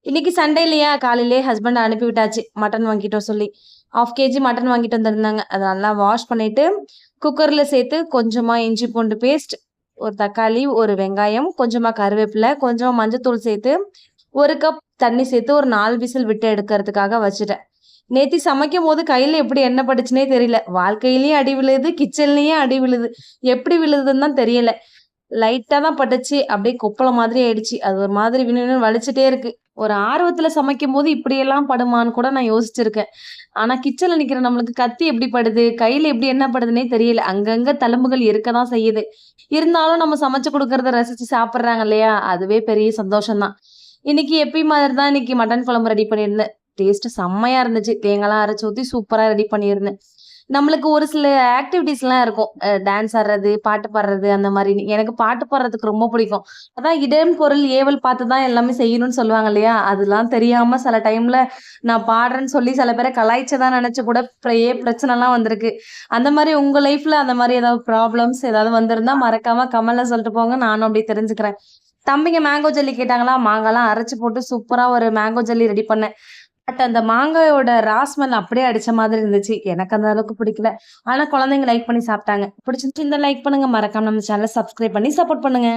இன்னைக்கு சண்டே இல்லையா? காலையிலேயே ஹஸ்பண்ட் அனுப்பி விட்டாச்சு. மட்டன் வாங்கிட்டோம் சொல்லி. 1/2 கேஜி மட்டன் வாங்கிட்டு வந்திருந்தாங்க. அத நல்லா வாஷ் பண்ணிட்டு, குக்கர்ல சேர்த்து கொஞ்சமா இஞ்சி பூண்டு பேஸ்ட், ஒரு தக்காளி, ஒரு வெங்காயம், கொஞ்சமா கருவேப்பில, கொஞ்சமா மஞ்சத்தூள் சேர்த்து, 1 கப் தண்ணி சேர்த்து ஒரு 4 விசில் விட்டு எடுக்கிறதுக்காக வச்சுட்டேன். நேத்து சமைக்கும்போது கையில எப்படி எண்ணெய் பட்டுச்சுன்னே தெரியல. வாழ்க்கையிலயும் அடி விழுது, கிச்சன்லயும் அடி விழுது. எப்படி விழுதுன்னு தான் தெரியல. லைட்டா தான் பட்டுச்சு. அப்படியே கொப்பளம் மாதிரி ஆயிடுச்சு. அது ஒரு மாதிரி வினு வினுன்னு வலிச்சுட்டே இருக்கு. ஒரு ஆர்வத்துல சமைக்கும்போது இப்படியெல்லாம் படுமான்னு கூட நான் யோசிச்சிருக்கேன். ஆனா கிச்சன்ல நிக்கிற நம்மளுக்கு கத்தி எப்படி படுது? கையில எப்படி என்ன படுதுன்னே தெரியல. அங்கங்க தழும்புகள் இருக்க தான் செய்யுது. இருந்தாலும் நம்ம சமைச்சு குடுக்கறத ரசிச்சு சாப்பிடுறாங்க இல்லையா? அதுவே பெரிய சந்தோஷம் தான். இன்னைக்கு எப்பயும் மாதிரி தான் இன்னைக்கு மட்டன் குழம்பு ரெடி பண்ணியிருந்தேன். டேஸ்ட் செம்மையா இருந்துச்சு. தேங்காய்லாம் அரைச்சு ஊத்தி சூப்பரா ரெடி பண்ணியிருந்தேன். நம்மளுக்கு ஒரு சில ஆக்டிவிட்டீஸ்லாம் இருக்கும். டான்ஸ் ஆடுறது, பாட்டு பாடுறது அந்த மாரி. எனக்கு பாட்டு பாடுறதுக்கு ரொம்ப பிடிக்கும். அதான் இடம், பொருள், ஏவல் பார்த்து தான் எல்லாமே செய்யணும்னு சொல்லுவாங்க இல்லையா? அதெல்லாம் தெரியாம சில டைம்ல நான் பாடுறேன்னு சொல்லி சில பேர கலாய்ச்சதா நெனச்சு கூட பிரச்சனைலாம் வந்திருக்கு. அந்த மாரி உங்க லைஃப்ல அந்த மாரி ஏதாவது ப்ராப்ளம்ஸ் ஏதாவது வந்திருந்தா மறக்காம கமெண்ட்ல சொல்லிட்டு போங்க. நானும் அப்படியே தெரிஞ்சுக்கிறேன். தம்பிங்க மேங்கோ ஜெல்லி கேட்டாங்களா? மாங்காலாம் அரைச்சு போட்டு சூப்பரா ஒரு மேங்கோ ஜெல்லி ரெடி பண்ணேன். பட் அந்த மாங்காயோட ஸ்மெல் அப்படியே அடிச்ச மாதிரி இருந்துச்சு. எனக்கு அந்த அளவுக்கு பிடிக்கல. ஆனா குழந்தைங்க லைக் பண்ணி சாப்பிட்டாங்க. பிடிச்சிருந்துச்சுன்னா லைக் பண்ணுங்க. மறக்காம நம்ம சேனல சப்ஸ்கிரைப் பண்ணி சப்போர்ட் பண்ணுங்க.